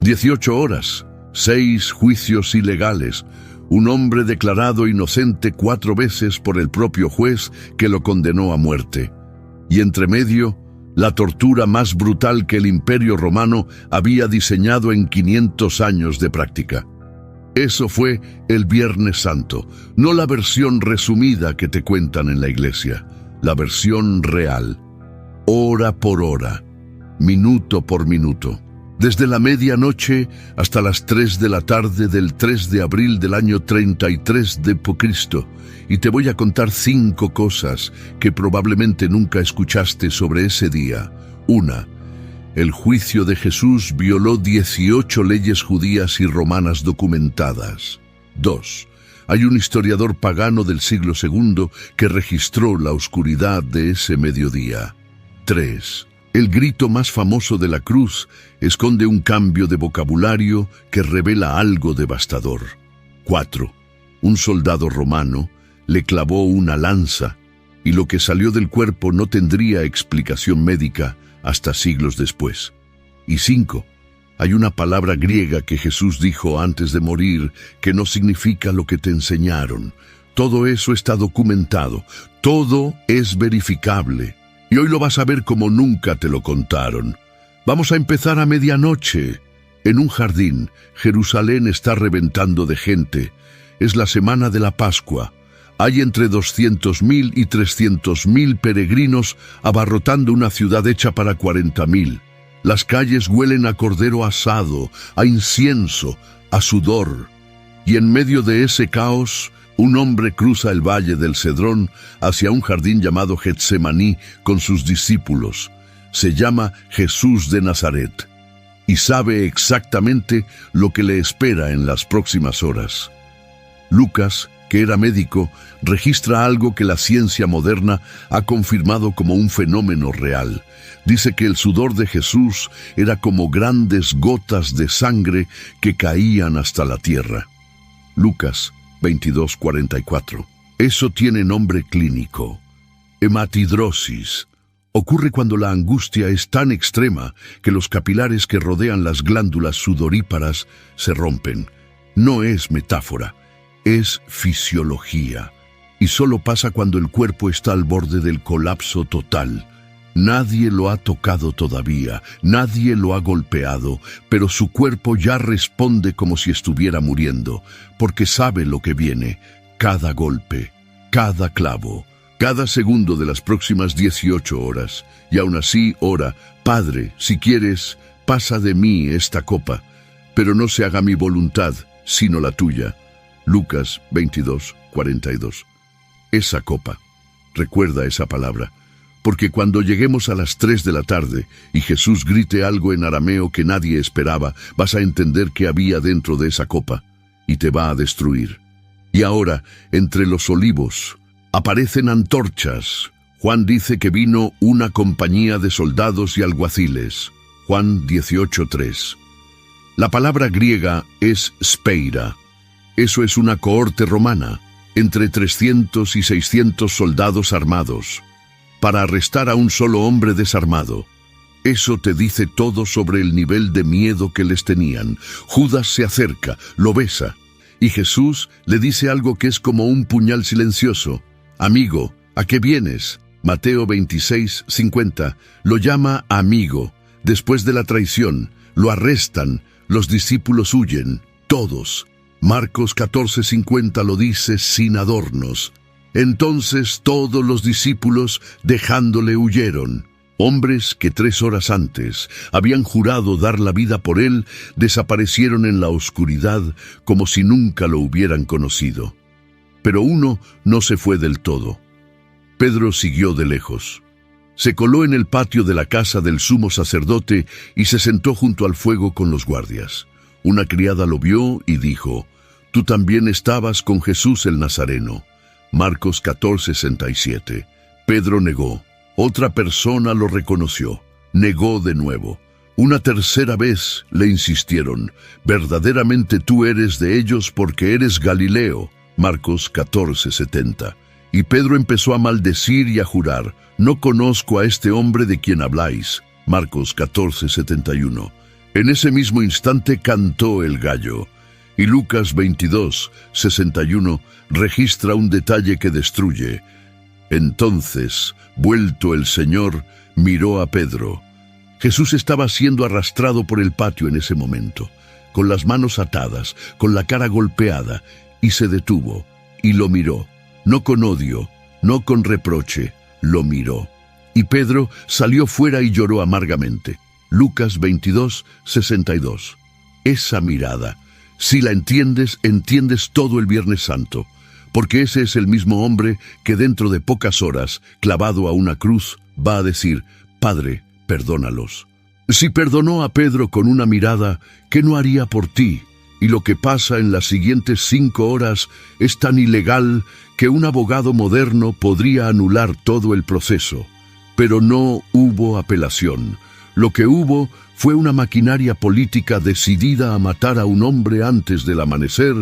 18 horas, 6 juicios ilegales, un hombre declarado inocente 4 veces por el propio juez que lo condenó a muerte. Y entre medio, la tortura más brutal que el Imperio Romano había diseñado en 500 años de práctica. Eso fue el Viernes Santo, no la versión resumida que te cuentan en la iglesia, la versión real, hora por hora, minuto por minuto. Desde la medianoche hasta las 3 de la tarde del 3 de abril del año 33 de Cristo, y te voy a contar 5 cosas que probablemente nunca escuchaste sobre ese día. 1. El juicio de Jesús violó 18 leyes judías y romanas documentadas. 2. Hay un historiador pagano del siglo II que registró la oscuridad de ese mediodía. 3. El grito más famoso de la cruz esconde un cambio de vocabulario que revela algo devastador. 4. Un soldado romano le clavó una lanza y lo que salió del cuerpo no tendría explicación médica hasta siglos después. Y 5. Hay una palabra griega que Jesús dijo antes de morir que no significa lo que te enseñaron. Todo eso está documentado, todo es verificable. Y hoy lo vas a ver como nunca te lo contaron. Vamos a empezar a medianoche. En un jardín, Jerusalén está reventando de gente. Es la semana de la Pascua. Hay entre 200.000 y 300.000 peregrinos abarrotando una ciudad hecha para 40.000. Las calles huelen a cordero asado, a incienso, a sudor. Y en medio de ese caos, un hombre cruza el valle del Cedrón hacia un jardín llamado Getsemaní con sus discípulos. Se llama Jesús de Nazaret y sabe exactamente lo que le espera en las próximas horas. Lucas, que era médico, registra algo que la ciencia moderna ha confirmado como un fenómeno real. Dice que el sudor de Jesús era como grandes gotas de sangre que caían hasta la tierra. Lucas 22:44. Eso tiene nombre clínico: hematidrosis. Ocurre cuando la angustia es tan extrema que los capilares que rodean las glándulas sudoríparas se rompen. No es metáfora, es fisiología. Y solo pasa cuando el cuerpo está al borde del colapso total. Nadie lo ha tocado todavía, nadie lo ha golpeado, pero su cuerpo ya responde como si estuviera muriendo, porque sabe lo que viene: cada golpe, cada clavo, cada segundo de las próximas 18 horas. Y aún así ora: Padre, si quieres, pasa de mí esta copa, pero no se haga mi voluntad, sino la tuya. Lucas 22:42. Esa copa. Recuerda esa palabra. Porque cuando lleguemos a las 3 de la tarde y Jesús grite algo en arameo que nadie esperaba, vas a entender qué había dentro de esa copa y te va a destruir. Y ahora, entre los olivos, aparecen antorchas. Juan dice que vino una compañía de soldados y alguaciles. Juan 18:3. La palabra griega es speira. Eso es una cohorte romana, entre 300 y 600 soldados armados, para arrestar a un solo hombre desarmado. Eso te dice todo sobre el nivel de miedo que les tenían. Judas se acerca, lo besa, y Jesús le dice algo que es como un puñal silencioso: Amigo, ¿a qué vienes? Mateo 26:50. Lo llama amigo. Después de la traición, lo arrestan, los discípulos huyen, todos. Marcos 14:50 lo dice sin adornos. Entonces todos los discípulos, dejándole, huyeron. Hombres que 3 horas antes habían jurado dar la vida por él, desaparecieron en la oscuridad como si nunca lo hubieran conocido. Pero uno no se fue del todo. Pedro siguió de lejos. Se coló en el patio de la casa del sumo sacerdote y se sentó junto al fuego con los guardias. Una criada lo vio y dijo: Tú también estabas con Jesús el Nazareno. Marcos 14:67. Pedro negó. Otra persona lo reconoció. Negó de nuevo. Una tercera vez le insistieron: Verdaderamente tú eres de ellos porque eres Galileo. Marcos 14:70. Y Pedro empezó a maldecir y a jurar: No conozco a este hombre de quien habláis. Marcos 14:71. En ese mismo instante cantó el gallo. Y Lucas 22:61 registra un detalle que destruye. Entonces, vuelto el Señor, miró a Pedro. Jesús estaba siendo arrastrado por el patio en ese momento, con las manos atadas, con la cara golpeada, y se detuvo, y lo miró, no con odio, no con reproche, lo miró. Y Pedro salió fuera y lloró amargamente. Lucas 22:62. Esa mirada, si la entiendes, entiendes todo el Viernes Santo, porque ese es el mismo hombre que dentro de pocas horas, clavado a una cruz, va a decir: Padre, perdónalos. Si perdonó a Pedro con una mirada, ¿qué no haría por ti? Y lo que pasa en las siguientes 5 horas es tan ilegal que un abogado moderno podría anular todo el proceso. Pero no hubo apelación. Lo que hubo fue una maquinaria política decidida a matar a un hombre antes del amanecer,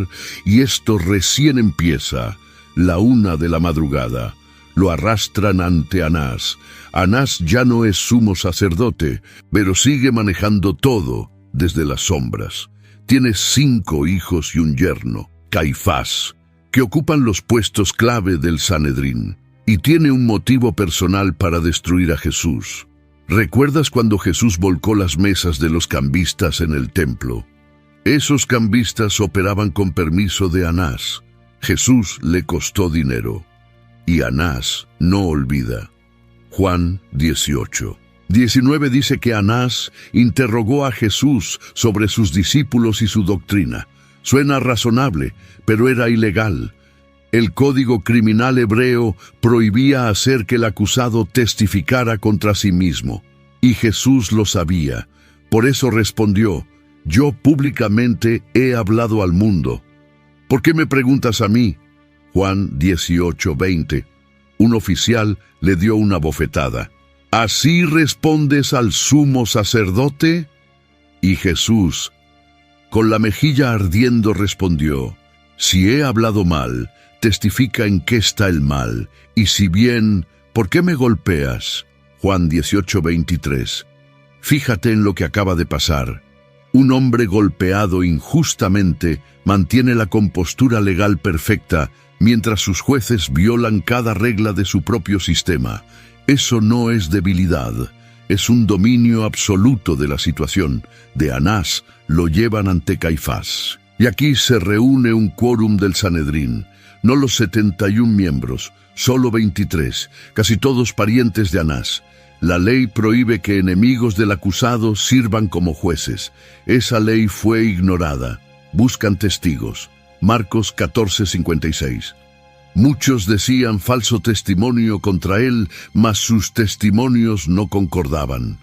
y esto recién empieza, la 1 de la madrugada. Lo arrastran ante Anás. Anás ya no es sumo sacerdote, pero sigue manejando todo desde las sombras. Tiene 5 hijos y un yerno, Caifás, que ocupan los puestos clave del Sanedrín, y tiene un motivo personal para destruir a Jesús. ¿Recuerdas cuando Jesús volcó las mesas de los cambistas en el templo? Esos cambistas operaban con permiso de Anás. Jesús le costó dinero. Y Anás no olvida. Juan 18:19 dice que Anás interrogó a Jesús sobre sus discípulos y su doctrina. Suena razonable, pero era ilegal. El código criminal hebreo prohibía hacer que el acusado testificara contra sí mismo. Y Jesús lo sabía. Por eso respondió: Yo públicamente he hablado al mundo. ¿Por qué me preguntas a mí? Juan 18:20. Un oficial le dio una bofetada. ¿Así respondes al sumo sacerdote? Y Jesús, con la mejilla ardiendo, respondió: Si he hablado mal, testifica en qué está el mal, y si bien, ¿por qué me golpeas? Juan 18:23. Fíjate en lo que acaba de pasar. Un hombre golpeado injustamente mantiene la compostura legal perfecta, mientras sus jueces violan cada regla de su propio sistema. Eso no es debilidad, es un dominio absoluto de la situación. De Anás lo llevan ante Caifás. Y aquí se reúne un quórum del Sanedrín. No los 71 miembros, solo 23, casi todos parientes de Anás. La ley prohíbe que enemigos del acusado sirvan como jueces. Esa ley fue ignorada. Buscan testigos. Marcos 14:56. Muchos decían falso testimonio contra él, mas sus testimonios no concordaban.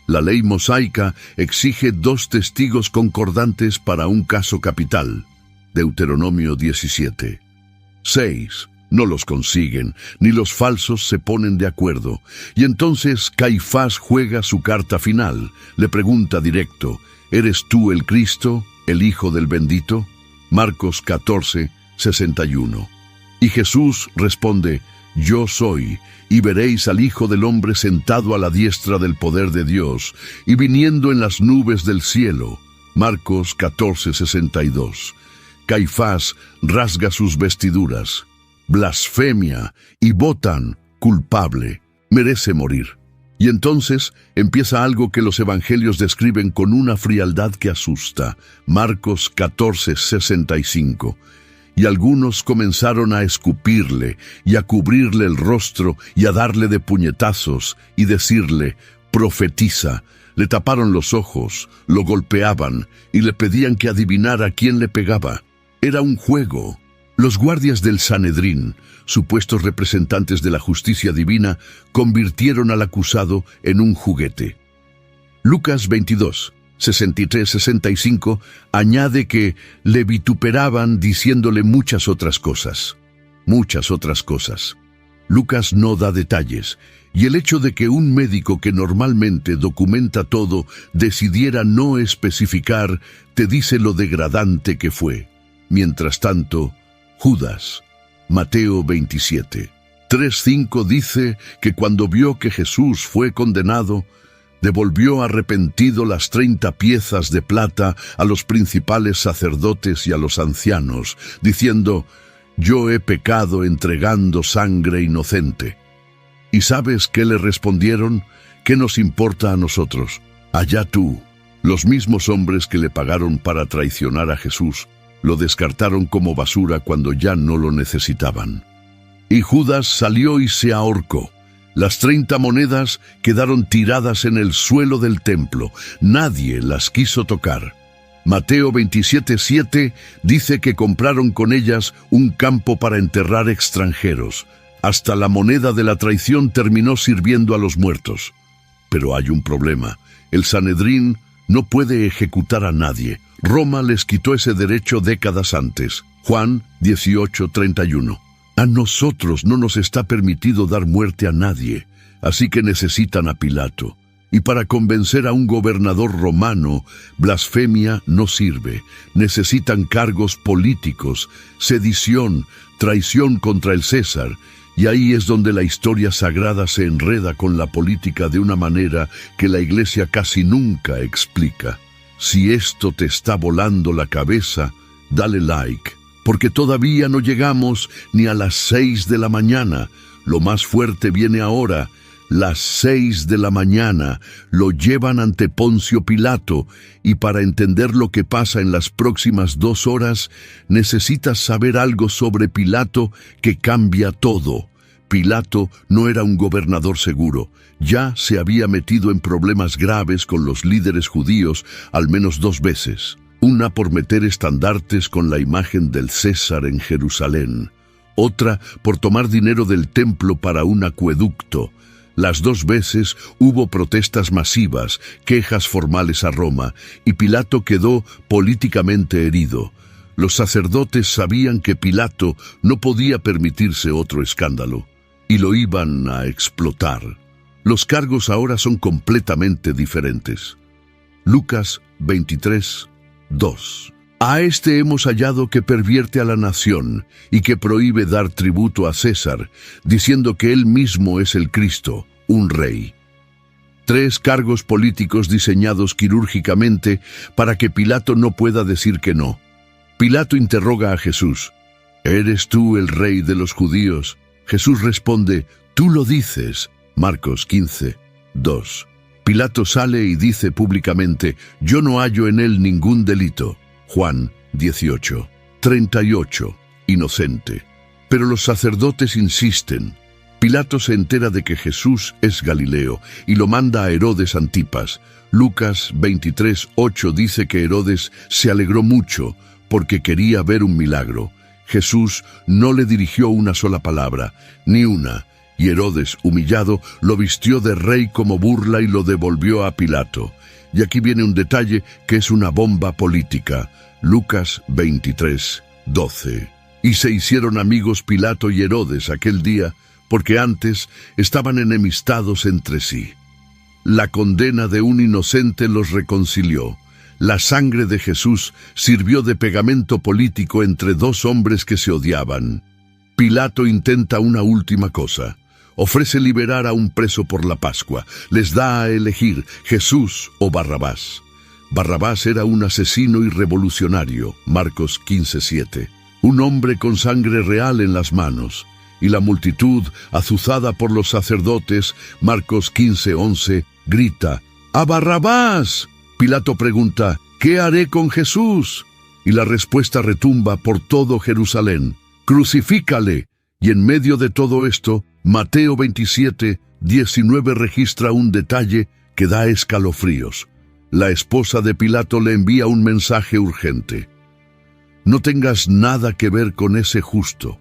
La ley mosaica exige 2 testigos concordantes para un caso capital. Deuteronomio 17:6. No los consiguen, ni los falsos se ponen de acuerdo. Y entonces Caifás juega su carta final. Le pregunta directo: ¿eres tú el Cristo, el Hijo del Bendito? Marcos 14:61. Y Jesús responde: Yo soy, y veréis al Hijo del Hombre sentado a la diestra del poder de Dios, y viniendo en las nubes del cielo. Marcos 14:62. Caifás rasga sus vestiduras. Blasfemia, y votan: culpable, merece morir. Y entonces empieza algo que los evangelios describen con una frialdad que asusta. Marcos 14:65. Y algunos comenzaron a escupirle, y a cubrirle el rostro, y a darle de puñetazos, y decirle: profetiza. Le taparon los ojos, lo golpeaban, y le pedían que adivinara quién le pegaba. Era un juego. Los guardias del Sanedrín, supuestos representantes de la justicia divina, convirtieron al acusado en un juguete. Lucas 22:63-65 añade que le vituperaban diciéndole muchas otras cosas. Muchas otras cosas. Lucas no da detalles, y el hecho de que un médico que normalmente documenta todo decidiera no especificar te dice lo degradante que fue. Mientras tanto, Judas, Mateo 27:3-5 dice que cuando vio que Jesús fue condenado, devolvió arrepentido las 30 piezas de plata a los principales sacerdotes y a los ancianos, diciendo: «Yo he pecado entregando sangre inocente». ¿Y sabes qué le respondieron? ¿Qué nos importa a nosotros? Allá tú. Los mismos hombres que le pagaron para traicionar a Jesús lo descartaron como basura cuando ya no lo necesitaban. Y Judas salió y se ahorcó. Las 30 monedas quedaron tiradas en el suelo del templo. Nadie las quiso tocar. Mateo 27:7 dice que compraron con ellas un campo para enterrar extranjeros. Hasta la moneda de la traición terminó sirviendo a los muertos. Pero hay un problema. El Sanedrín no puede ejecutar a nadie. Roma les quitó ese derecho décadas antes. Juan 18:31. A nosotros no nos está permitido dar muerte a nadie, así que necesitan a Pilato. Y para convencer a un gobernador romano, blasfemia no sirve. Necesitan cargos políticos, sedición, traición contra el César. Y ahí es donde la historia sagrada se enreda con la política de una manera que la Iglesia casi nunca explica. Si esto te está volando la cabeza, dale like, porque todavía no llegamos ni a las 6 de la mañana. Lo más fuerte viene ahora. Las 6 de la mañana lo llevan ante Poncio Pilato, y para entender lo que pasa en las próximas 2 horas, necesitas saber algo sobre Pilato que cambia todo. Pilato no era un gobernador seguro. Ya se había metido en problemas graves con los líderes judíos al menos 2 veces. Una por meter estandartes con la imagen del César en Jerusalén. Otra por tomar dinero del templo para un acueducto. Las 2 veces hubo protestas masivas, quejas formales a Roma, y Pilato quedó políticamente herido. Los sacerdotes sabían que Pilato no podía permitirse otro escándalo, y lo iban a explotar. Los cargos ahora son completamente diferentes. Lucas 23:2. A este hemos hallado que pervierte a la nación y que prohíbe dar tributo a César, diciendo que él mismo es el Cristo, un rey. 3 cargos políticos diseñados quirúrgicamente para que Pilato no pueda decir que no. Pilato interroga a Jesús: ¿Eres tú el rey de los judíos? Jesús responde: Tú lo dices. Marcos 15:2. Pilato sale y dice públicamente: Yo no hallo en él ningún delito. Juan 18:38. Inocente. Pero los sacerdotes insisten. Pilato se entera de que Jesús es Galileo y lo manda a Herodes Antipas. Lucas 23:8 dice que Herodes se alegró mucho porque quería ver un milagro. Jesús no le dirigió una sola palabra, ni una, y Herodes, humillado, lo vistió de rey como burla y lo devolvió a Pilato. Y aquí viene un detalle que es una bomba política. Lucas 23:12. Y se hicieron amigos Pilato y Herodes aquel día, porque antes estaban enemistados entre sí. La condena de un inocente los reconcilió. La sangre de Jesús sirvió de pegamento político entre 2 hombres que se odiaban. Pilato intenta una última cosa. Ofrece liberar a un preso por la Pascua. Les da a elegir Jesús o Barrabás. Barrabás era un asesino y revolucionario, Marcos 15:7. Un hombre con sangre real en las manos. Y la multitud, azuzada por los sacerdotes, Marcos 15:11, grita: ¡A Barrabás! Pilato pregunta: ¿Qué haré con Jesús? Y la respuesta retumba por todo Jerusalén: ¡Crucifícale! Y en medio de todo esto, Mateo 27:19 registra un detalle que da escalofríos. La esposa de Pilato le envía un mensaje urgente: No tengas nada que ver con ese justo,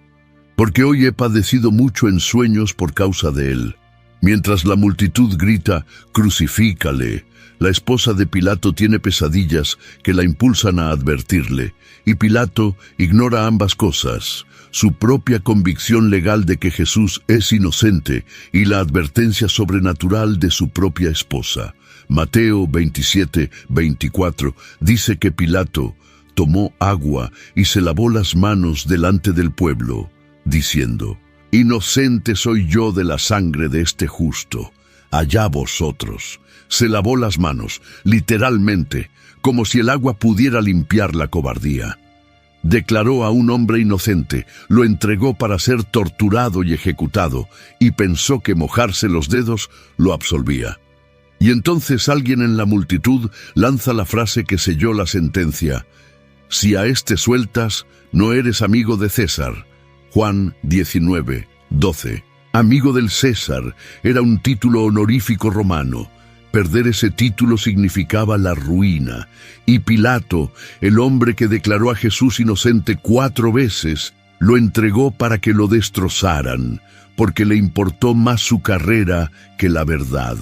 porque hoy he padecido mucho en sueños por causa de él. Mientras la multitud grita: ¡Crucifícale!, la esposa de Pilato tiene pesadillas que la impulsan a advertirle, y Pilato ignora ambas cosas: su propia convicción legal de que Jesús es inocente y la advertencia sobrenatural de su propia esposa. Mateo 27:24 dice que Pilato tomó agua y se lavó las manos delante del pueblo, diciendo: Inocente soy yo de la sangre de este justo. allá vosotros. Se lavó las manos, literalmente, como si el agua pudiera limpiar la cobardía. Declaró a un hombre inocente, lo entregó para ser torturado y ejecutado, y pensó que mojarse los dedos lo absolvía. Y entonces alguien en la multitud lanza la frase que selló la sentencia: «Si a este sueltas, no eres amigo de César». Juan 19:12. Amigo del César era un título honorífico romano. Perder ese título significaba la ruina. Y Pilato, el hombre que declaró a Jesús inocente 4 veces, lo entregó para que lo destrozaran, porque le importó más su carrera que la verdad.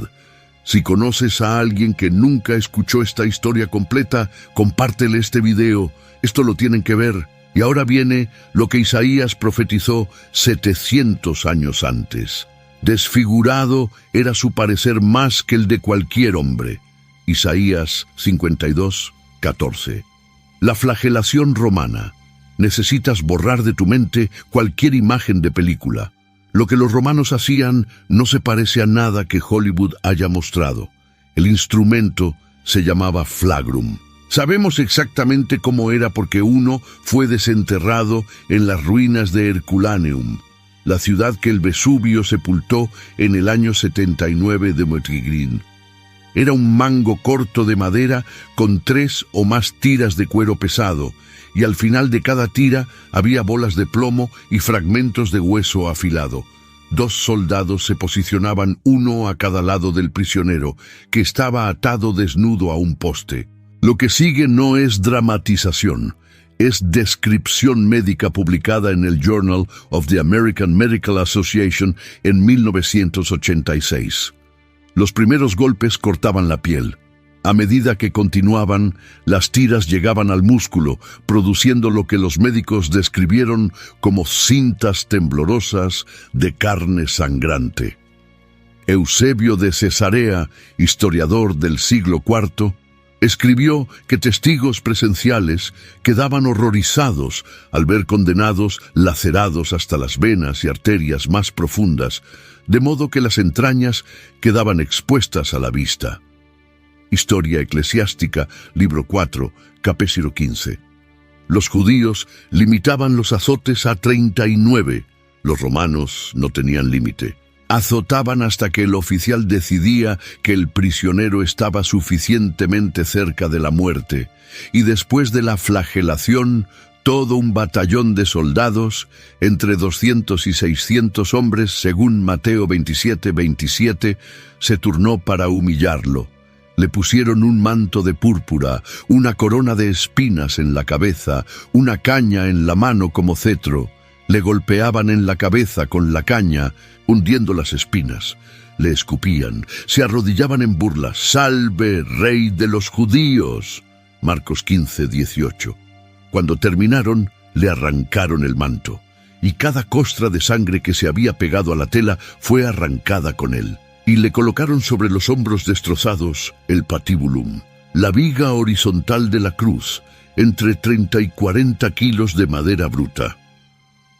Si conoces a alguien que nunca escuchó esta historia completa, compártele este video. Esto lo tienen que ver. Y ahora viene lo que Isaías profetizó 700 años antes. Desfigurado era su parecer más que el de cualquier hombre. Isaías 52:14. La flagelación romana. Necesitas borrar de tu mente cualquier imagen de película. Lo que los romanos hacían no se parece a nada que Hollywood haya mostrado. El instrumento se llamaba flagrum. Sabemos exactamente cómo era porque uno fue desenterrado en las ruinas de Herculaneum, la ciudad que el Vesubio sepultó en el año 79 de Montegrin. Era un mango corto de madera con 3 o más tiras de cuero pesado, y al final de cada tira había bolas de plomo y fragmentos de hueso afilado. 2 soldados se posicionaban uno a cada lado del prisionero, que estaba atado desnudo a un poste. Lo que sigue no es dramatización, es descripción médica publicada en el Journal of the American Medical Association en 1986. Los primeros golpes cortaban la piel. A medida que continuaban, las tiras llegaban al músculo, produciendo lo que los médicos describieron como cintas temblorosas de carne sangrante. Eusebio de Cesarea, historiador del siglo IV, escribió que testigos presenciales quedaban horrorizados al ver condenados lacerados hasta las venas y arterias más profundas, de modo que las entrañas quedaban expuestas a la vista. Historia Eclesiástica, libro 4, capítulo 15. Los judíos limitaban los azotes a 39. Los romanos no tenían límite. Azotaban hasta que el oficial decidía que el prisionero estaba suficientemente cerca de la muerte, y después de la flagelación, todo un batallón de soldados, entre 200 y 600 hombres, según Mateo 27:27, se turnó para humillarlo. Le pusieron un manto de púrpura, una corona de espinas en la cabeza, una caña en la mano como cetro. Le golpeaban en la cabeza con la caña, hundiendo las espinas. Le escupían, se arrodillaban en burla. «¡Salve, Rey de los judíos!» Marcos 15:18. Cuando terminaron, le arrancaron el manto, y cada costra de sangre que se había pegado a la tela fue arrancada con él. Y le colocaron sobre los hombros destrozados el patibulum, la viga horizontal de la cruz, entre 30 y 40 kilos de madera bruta.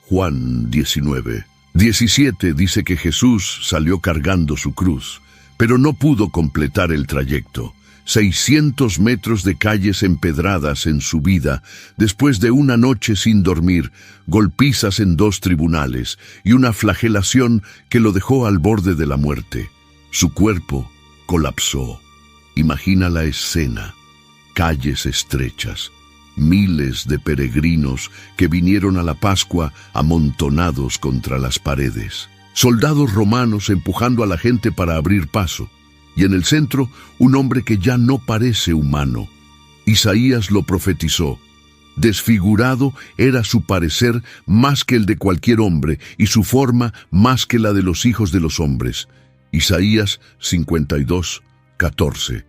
Juan 19:17 dice que Jesús salió cargando su cruz, pero no pudo completar el trayecto. 600 metros de calles empedradas en su vida, después de una noche sin dormir, golpizas en 2 tribunales y una flagelación que lo dejó al borde de la muerte. Su cuerpo colapsó. Imagina la escena: calles estrechas, miles de peregrinos que vinieron a la Pascua amontonados contra las paredes, soldados romanos empujando a la gente para abrir paso, y en el centro un hombre que ya no parece humano. Isaías lo profetizó. Desfigurado era su parecer más que el de cualquier hombre, y su forma más que la de los hijos de los hombres. Isaías 52:14.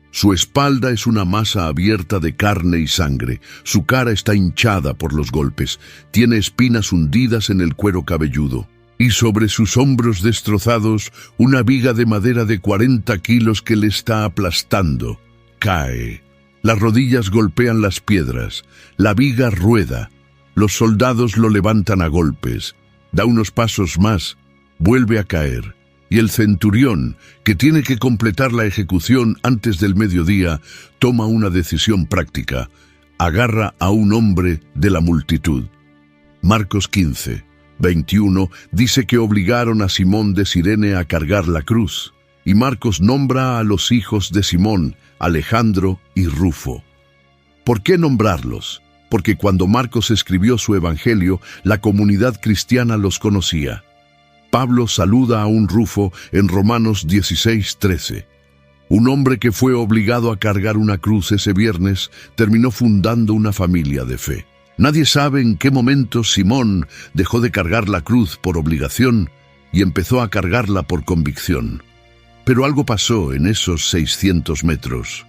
Su espalda es una masa abierta de carne y sangre. Su cara está hinchada por los golpes. Tiene espinas hundidas en el cuero cabelludo. Y sobre sus hombros destrozados, una viga de madera de 40 kilos que le está aplastando. Cae. Las rodillas golpean las piedras. La viga rueda. Los soldados lo levantan a golpes. Da unos pasos más. Vuelve a caer. Y el centurión, que tiene que completar la ejecución antes del mediodía, toma una decisión práctica. Agarra a un hombre de la multitud. Marcos 15, 21 dice que obligaron a Simón de Cirene a cargar la cruz. Y Marcos nombra a los hijos de Simón, Alejandro y Rufo. ¿Por qué nombrarlos? Porque cuando Marcos escribió su evangelio, la comunidad cristiana los conocía. Pablo saluda a un Rufo en Romanos 16:13. Un hombre que fue obligado a cargar una cruz ese viernes terminó fundando una familia de fe. Nadie sabe en qué momento Simón dejó de cargar la cruz por obligación y empezó a cargarla por convicción. Pero algo pasó en esos 600 metros.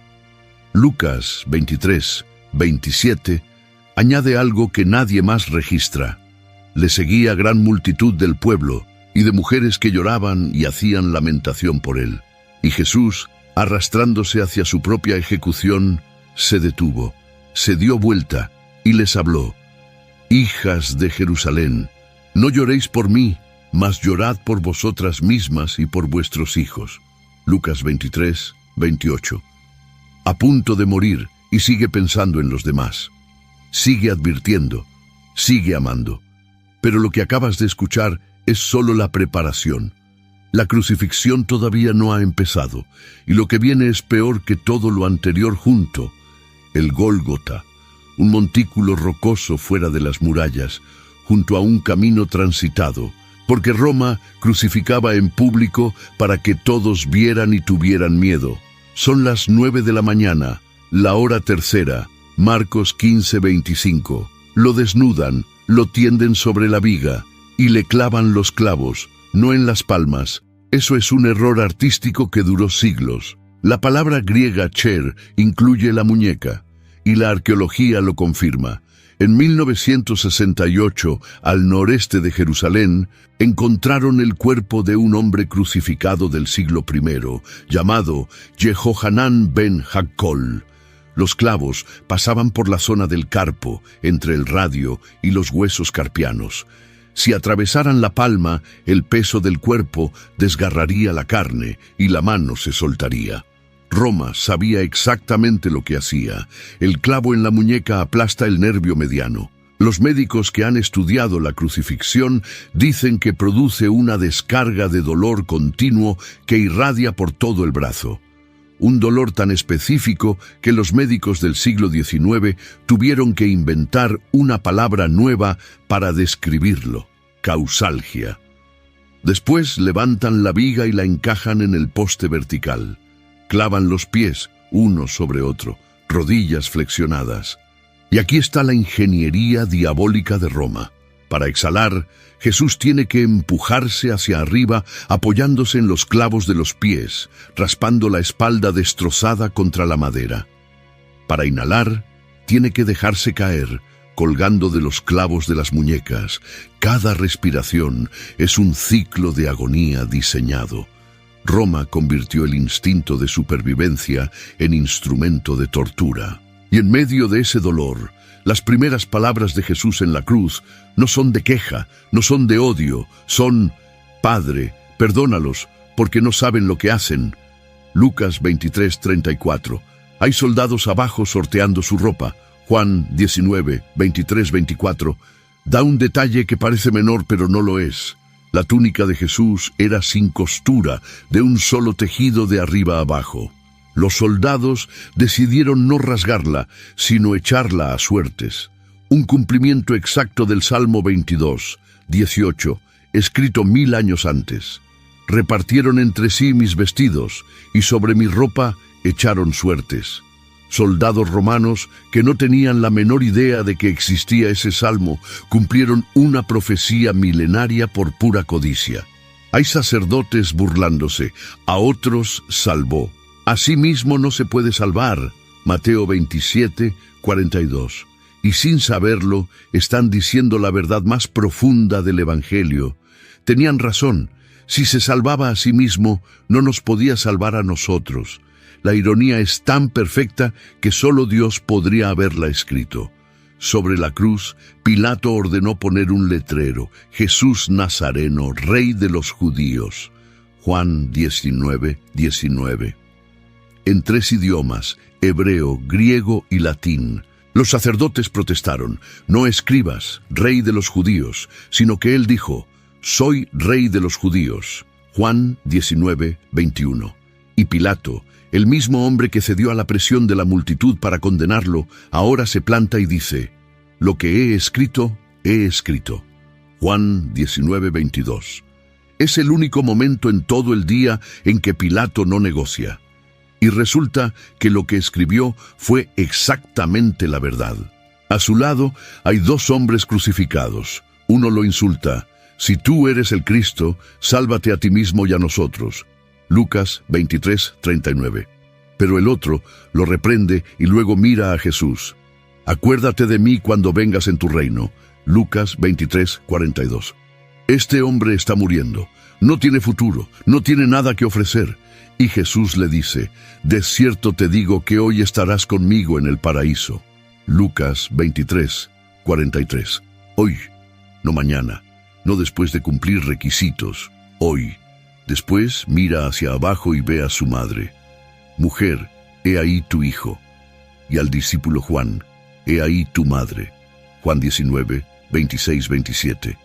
Lucas 23:27 añade algo que nadie más registra. Le seguía gran multitud del pueblo y de mujeres que lloraban y hacían lamentación por él. Y Jesús, arrastrándose hacia su propia ejecución, se detuvo, se dio vuelta y les habló: «Hijas de Jerusalén, no lloréis por mí, mas llorad por vosotras mismas y por vuestros hijos». Lucas 23:28. A punto de morir y sigue pensando en los demás. Sigue advirtiendo, sigue amando. Pero lo que acabas de escuchar es solo la preparación. La crucifixión todavía no ha empezado, y lo que viene es peor que todo lo anterior junto. El Gólgota, un montículo rocoso fuera de las murallas, junto a un camino transitado, porque Roma crucificaba en público para que todos vieran y tuvieran miedo. Son las 9 de la mañana, la hora tercera, Marcos 15:25. Lo desnudan, lo tienden sobre la viga y le clavan los clavos, no en las palmas. Eso es un error artístico que duró siglos. La palabra griega cher incluye la muñeca, y la arqueología lo confirma. En 1968, al noreste de Jerusalén, encontraron el cuerpo de un hombre crucificado del siglo I, llamado Yehohanán ben Jaccol. Los clavos pasaban por la zona del carpo, entre el radio y los huesos carpianos. Si atravesaran la palma, el peso del cuerpo desgarraría la carne y la mano se soltaría. Roma sabía exactamente lo que hacía. El clavo en la muñeca aplasta el nervio mediano. Los médicos que han estudiado la crucifixión dicen que produce una descarga de dolor continuo que irradia por todo el brazo. Un dolor tan específico que los médicos del siglo XIX tuvieron que inventar una palabra nueva para describirlo: causalgia. Después levantan la viga y la encajan en el poste vertical. Clavan los pies, uno sobre otro, rodillas flexionadas. Y aquí está la ingeniería diabólica de Roma. Para exhalar, Jesús tiene que empujarse hacia arriba, apoyándose en los clavos de los pies, raspando la espalda destrozada contra la madera. Para inhalar, tiene que dejarse caer, colgando de los clavos de las muñecas. Cada respiración es un ciclo de agonía diseñado. Roma convirtió el instinto de supervivencia en instrumento de tortura. Y en medio de ese dolor, las primeras palabras de Jesús en la cruz no son de queja, no son de odio, son: «Padre, perdónalos, porque no saben lo que hacen». Lucas 23:34. Hay soldados abajo sorteando su ropa. Juan 19:23-24 da un detalle que parece menor pero no lo es. La túnica de Jesús era sin costura, de un solo tejido de arriba abajo. Los soldados decidieron no rasgarla, sino echarla a suertes. Un cumplimiento exacto del Salmo 22:18, escrito 1000 años antes. Repartieron entre sí mis vestidos, y sobre mi ropa echaron suertes. Soldados romanos que no tenían la menor idea de que existía ese salmo, cumplieron una profecía milenaria por pura codicia. Hay sacerdotes burlándose, a otros salvó. Asimismo no se puede salvar. Mateo 27:42. Y sin saberlo, están diciendo la verdad más profunda del Evangelio. Tenían razón. Si se salvaba a sí mismo, no nos podía salvar a nosotros. La ironía es tan perfecta que solo Dios podría haberla escrito. Sobre la cruz, Pilato ordenó poner un letrero: «Jesús Nazareno, Rey de los Judíos». Juan 19:19. En 3 idiomas, hebreo, griego y latín. Los sacerdotes protestaron: no escribas, rey de los judíos, sino que él dijo: soy rey de los judíos. Juan 19:21. Y Pilato, el mismo hombre que cedió a la presión de la multitud para condenarlo, ahora se planta y dice: lo que he escrito, he escrito. Juan 19:22. Es el único momento en todo el día en que Pilato no negocia. Y resulta que lo que escribió fue exactamente la verdad. A su lado hay 2 hombres crucificados. Uno lo insulta: si tú eres el Cristo, sálvate a ti mismo y a nosotros. Lucas 23:39. Pero el otro lo reprende y luego mira a Jesús. Acuérdate de mí cuando vengas en tu reino. Lucas 23:42. Este hombre está muriendo. No tiene futuro, no tiene nada que ofrecer. Y Jesús le dice: de cierto te digo que hoy estarás conmigo en el paraíso. Lucas 23:43. Hoy, no mañana, no después de cumplir requisitos, hoy. Después mira hacia abajo y ve a su madre. Mujer, he ahí tu hijo. Y al discípulo Juan: he ahí tu madre. Juan 19:26-27.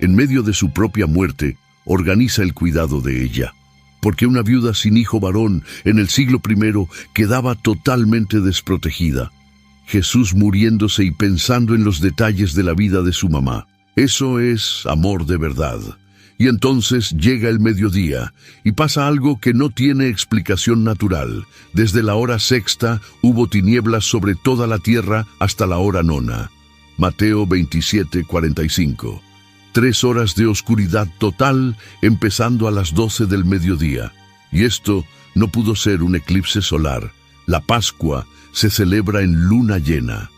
En medio de su propia muerte, organiza el cuidado de ella. Porque una viuda sin hijo varón en el siglo I quedaba totalmente desprotegida. Jesús muriéndose y pensando en los detalles de la vida de su mamá. Eso es amor de verdad. Y entonces llega el mediodía, y pasa algo que no tiene explicación natural. Desde la hora 6 hubo tinieblas sobre toda la tierra hasta la hora 9. Mateo 27:45. 3 horas de oscuridad total, empezando a las 12 del mediodía. Y esto no pudo ser un eclipse solar. La Pascua se celebra en luna llena.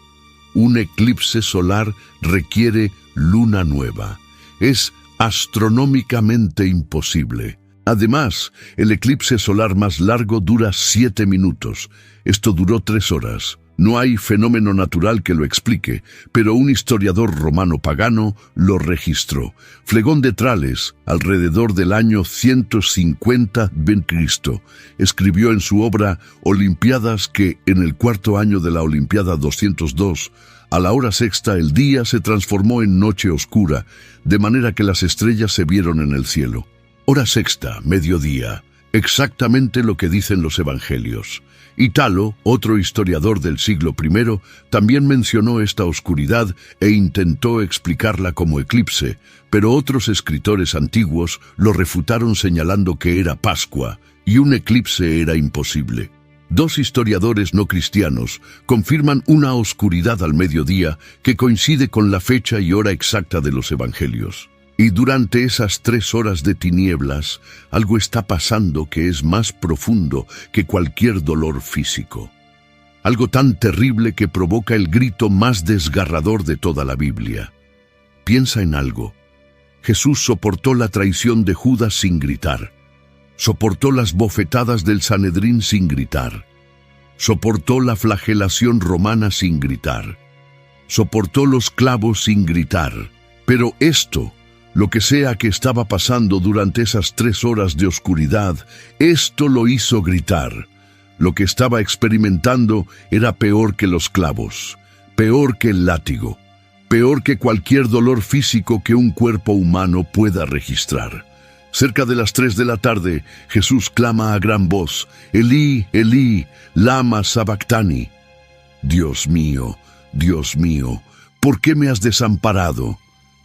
Un eclipse solar requiere luna nueva. Es astronómicamente imposible. Además, el eclipse solar más largo dura 7 minutos. Esto duró 3 horas. No hay fenómeno natural que lo explique, pero un historiador romano pagano lo registró. Flegón de Trales, alrededor del año 150 b.C., escribió en su obra Olimpiadas que, en el 4º año de la Olimpiada 202, a la hora 6 el día se transformó en noche oscura, de manera que las estrellas se vieron en el cielo. Hora 6, mediodía, exactamente lo que dicen los evangelios. Italo, otro historiador del siglo I, también mencionó esta oscuridad e intentó explicarla como eclipse, pero otros escritores antiguos lo refutaron señalando que era Pascua y un eclipse era imposible. 2 historiadores no cristianos confirman una oscuridad al mediodía que coincide con la fecha y hora exacta de los evangelios. Y durante esas 3 horas de tinieblas, algo está pasando que es más profundo que cualquier dolor físico. Algo tan terrible que provoca el grito más desgarrador de toda la Biblia. Piensa en algo. Jesús soportó la traición de Judas sin gritar. Soportó las bofetadas del Sanedrín sin gritar. Soportó la flagelación romana sin gritar. Soportó los clavos sin gritar. Pero esto, lo que sea que estaba pasando durante esas 3 horas de oscuridad, esto lo hizo gritar. Lo que estaba experimentando era peor que los clavos, peor que el látigo, peor que cualquier dolor físico que un cuerpo humano pueda registrar. Cerca de las 3 de la tarde, Jesús clama a gran voz: Elí, Elí, lama sabactani. Dios mío, ¿por qué me has desamparado?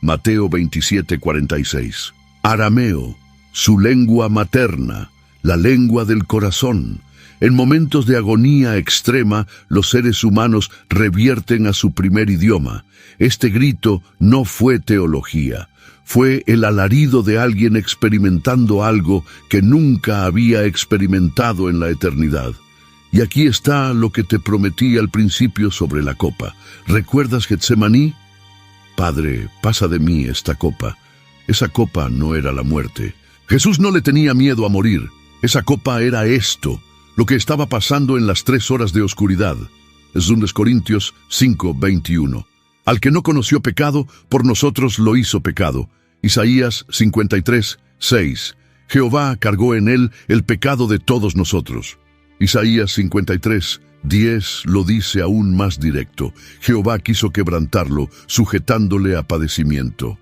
Mateo 27:46. Arameo, su lengua materna, la lengua del corazón. En momentos de agonía extrema, los seres humanos revierten a su primer idioma. Este grito no fue teología. Fue el alarido de alguien experimentando algo que nunca había experimentado en la eternidad. Y aquí está lo que te prometí al principio sobre la copa. ¿Recuerdas Getsemaní? Padre, pasa de mí esta copa. Esa copa no era la muerte. Jesús no le tenía miedo a morir. Esa copa era esto, lo que estaba pasando en las 3 horas de oscuridad. 2 Corintios 5:21. Al que no conoció pecado, por nosotros lo hizo pecado. Isaías 53:6. Jehová cargó en él el pecado de todos nosotros. Isaías 53:10 lo dice aún más directo. Jehová quiso quebrantarlo, sujetándole a padecimiento.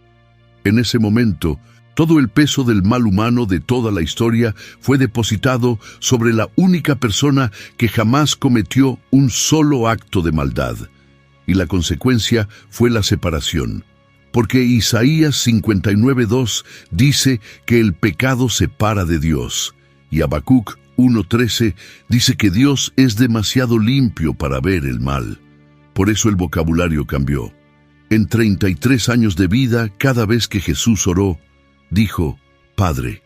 En ese momento, todo el peso del mal humano de toda la historia fue depositado sobre la única persona que jamás cometió un solo acto de maldad. Y la consecuencia fue la separación. Porque Isaías 59:2 dice que el pecado separa de Dios. Y Habacuc 1:13 dice que Dios es demasiado limpio para ver el mal. Por eso el vocabulario cambió. En 33 años de vida, cada vez que Jesús oró, dijo, Padre,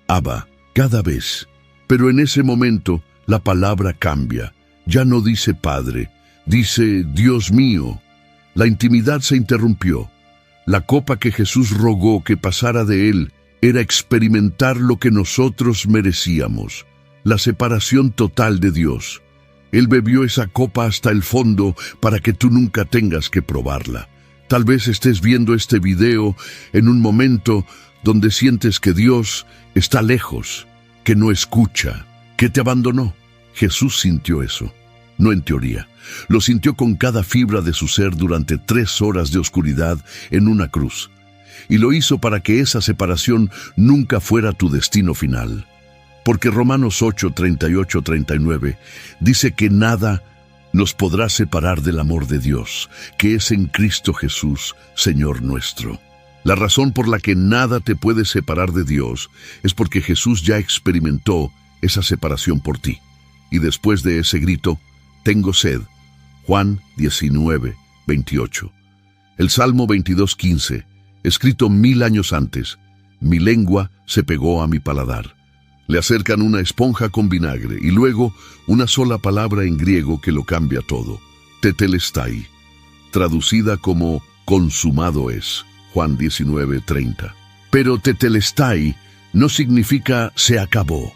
Abba, cada vez. Pero en ese momento, la palabra cambia. Ya no dice Padre, dice Dios mío. La intimidad se interrumpió. La copa que Jesús rogó que pasara de él era experimentar lo que nosotros merecíamos, la separación total de Dios. Él bebió esa copa hasta el fondo para que tú nunca tengas que probarla. Tal vez estés viendo este video en un momento donde sientes que Dios está lejos, que no escucha, que te abandonó. Jesús sintió eso, no en teoría. Lo sintió con cada fibra de su ser durante 3 horas de oscuridad en una cruz. Y lo hizo para que esa separación nunca fuera tu destino final. Porque Romanos 8:38-39 dice que nada nos podrá separar del amor de Dios, que es en Cristo Jesús, Señor nuestro. La razón por la que nada te puede separar de Dios es porque Jesús ya experimentó esa separación por ti. Y después de ese grito, tengo sed, Juan 19:28. El Salmo 22:15, escrito 1000 años antes, mi lengua se pegó a mi paladar. Le acercan una esponja con vinagre y luego una sola palabra en griego que lo cambia todo, tetelestai, traducida como consumado es, Juan 19:30. Pero tetelestai no significa se acabó.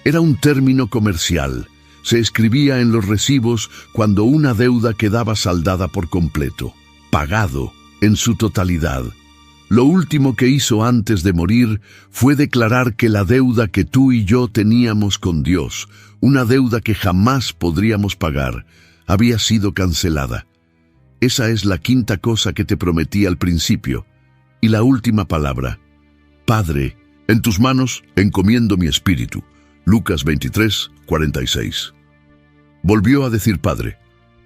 Era un término comercial. Se escribía en los recibos cuando una deuda quedaba saldada por completo, pagado en su totalidad. Lo último que hizo antes de morir fue declarar que la deuda que tú y yo teníamos con Dios, una deuda que jamás podríamos pagar, había sido cancelada. Esa es la quinta cosa que te prometí al principio. Y la última palabra, Padre, en tus manos encomiendo mi espíritu. Lucas 23:46. Volvió a decir Padre.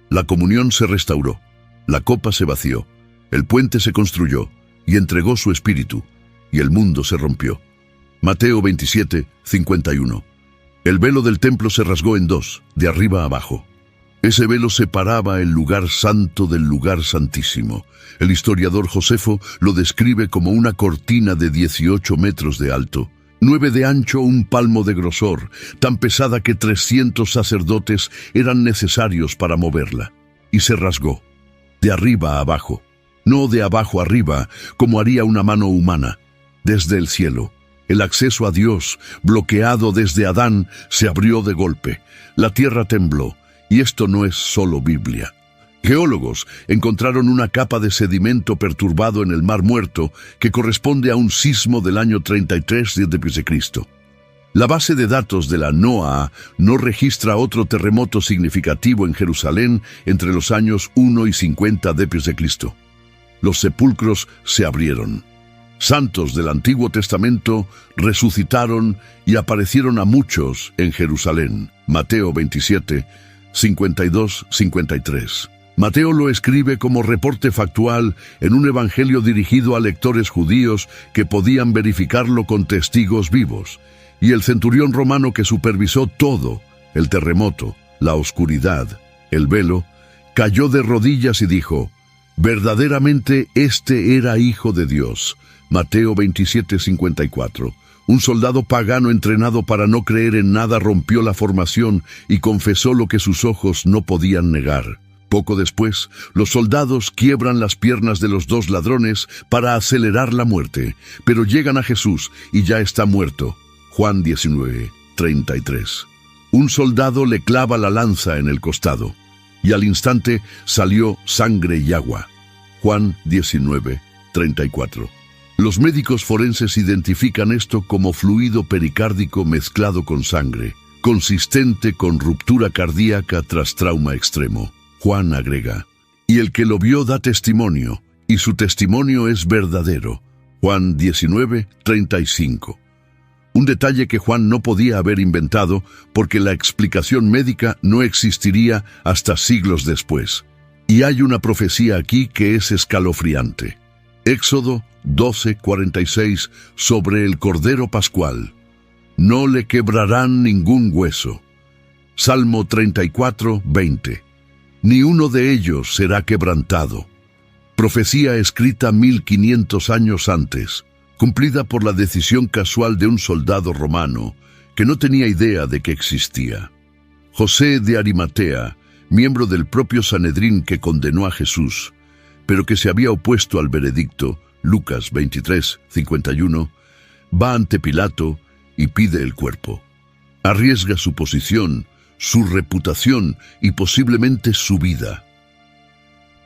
La comunión se restauró, la copa se vació, el puente se construyó y entregó su espíritu, y el mundo se rompió. Mateo 27:51. El velo del templo se rasgó en 2, de arriba a abajo. Ese velo separaba el lugar santo del lugar santísimo. El historiador Josefo lo describe como una cortina de 18 metros de alto, 9 de ancho, 1 palmo de grosor, tan pesada que 300 sacerdotes eran necesarios para moverla. Y se rasgó, de arriba a abajo, no de abajo arriba, como haría una mano humana. Desde el cielo, el acceso a Dios, bloqueado desde Adán, se abrió de golpe. La tierra tembló, y esto no es solo Biblia. Geólogos encontraron una capa de sedimento perturbado en el Mar Muerto que corresponde a un sismo del año 33 d.C. La base de datos de la NOAA no registra otro terremoto significativo en Jerusalén entre los años 1 y 50 d.C. Los sepulcros se abrieron. Santos del Antiguo Testamento resucitaron y aparecieron a muchos en Jerusalén. Mateo 27, 52-53. Mateo lo escribe como reporte factual en un evangelio dirigido a lectores judíos que podían verificarlo con testigos vivos. Y el centurión romano que supervisó todo, el terremoto, la oscuridad, el velo, cayó de rodillas y dijo, verdaderamente este era hijo de Dios. Mateo 27:54. Un soldado pagano entrenado para no creer en nada rompió la formación y confesó lo que sus ojos no podían negar. Poco después, los soldados quiebran las piernas de los 2 ladrones para acelerar la muerte, pero llegan a Jesús y ya está muerto. Juan 19:33. Un soldado le clava la lanza en el costado, y al instante salió sangre y agua. Juan 19:34. Los médicos forenses identifican esto como fluido pericárdico mezclado con sangre, consistente con ruptura cardíaca tras trauma extremo. Juan agrega, y el que lo vio da testimonio, y su testimonio es verdadero. Juan 19:35. Un detalle que Juan no podía haber inventado porque la explicación médica no existiría hasta siglos después. Y hay una profecía aquí que es escalofriante. Éxodo 12:46 sobre el Cordero Pascual. No le quebrarán ningún hueso. Salmo 34:20. Ni uno de ellos será quebrantado. Profecía escrita 1500 años antes, cumplida por la decisión casual de un soldado romano que no tenía idea de que existía. José de Arimatea, miembro del propio Sanedrín que condenó a Jesús, pero que se había opuesto al veredicto, Lucas 23:51, va ante Pilato y pide el cuerpo. Arriesga su posición, su reputación y posiblemente su vida.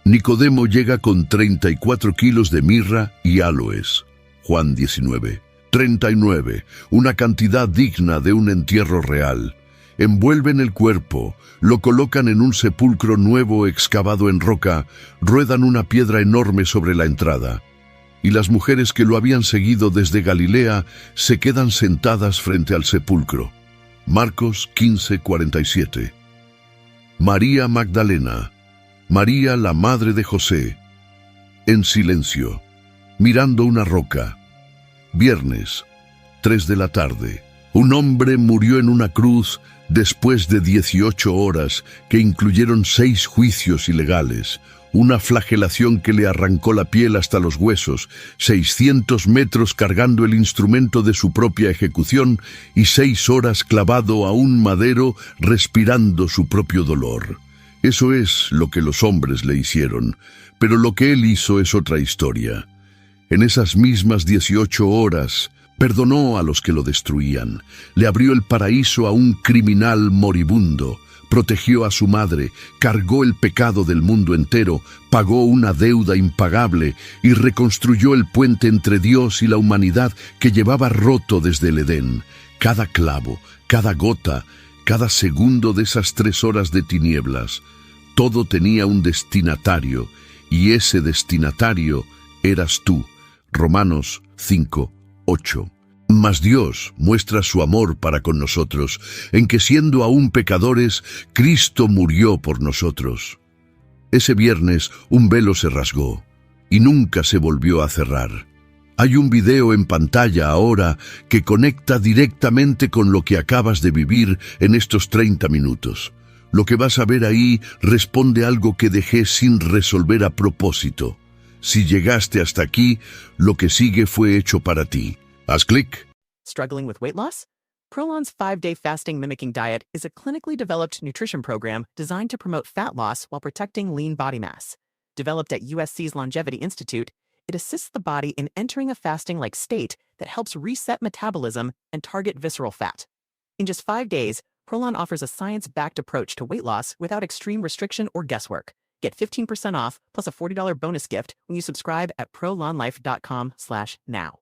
Nicodemo llega con 34 kilos de mirra y áloes. Juan 19:39, una cantidad digna de un entierro real. Envuelven el cuerpo, lo colocan en un sepulcro nuevo excavado en roca, ruedan una piedra enorme sobre la entrada. Y las mujeres que lo habían seguido desde Galilea se quedan sentadas frente al sepulcro. Marcos 15:47. María Magdalena, María la madre de José, en silencio, mirando una roca. Viernes, 3 de la tarde. Un hombre murió en una cruz después de 18 horas que incluyeron 6 juicios ilegales, una flagelación que le arrancó la piel hasta los huesos, 600 metros cargando el instrumento de su propia ejecución y 6 horas clavado a un madero respirando su propio dolor. Eso es lo que los hombres le hicieron, pero lo que él hizo es otra historia. En esas mismas 18 horas, perdonó a los que lo destruían, le abrió el paraíso a un criminal moribundo, protegió a su madre, cargó el pecado del mundo entero, pagó una deuda impagable y reconstruyó el puente entre Dios y la humanidad que llevaba roto desde el Edén. Cada clavo, cada gota, cada segundo de esas 3 horas de tinieblas, todo tenía un destinatario, y ese destinatario eras tú. Romanos 5:8. Mas Dios muestra su amor para con nosotros, en que siendo aún pecadores, Cristo murió por nosotros. Ese viernes un velo se rasgó y nunca se volvió a cerrar. Hay un video en pantalla ahora que conecta directamente con lo que acabas de vivir en estos 30 minutos. Lo que vas a ver ahí responde a algo que dejé sin resolver a propósito. Si llegaste hasta aquí, lo que sigue fue hecho para ti. Haz clic. Struggling with weight loss? Prolon's 5-day fasting mimicking diet is a clinically developed nutrition program designed to promote fat loss while protecting lean body mass. Developed at USC's Longevity Institute, it assists the body in entering a fasting-like state that helps reset metabolism and target visceral fat. In just 5 days, Prolon offers a science-backed approach to weight loss without extreme restriction or guesswork. Get 15% off plus a $40 bonus gift when you subscribe at prolonlife.com/now.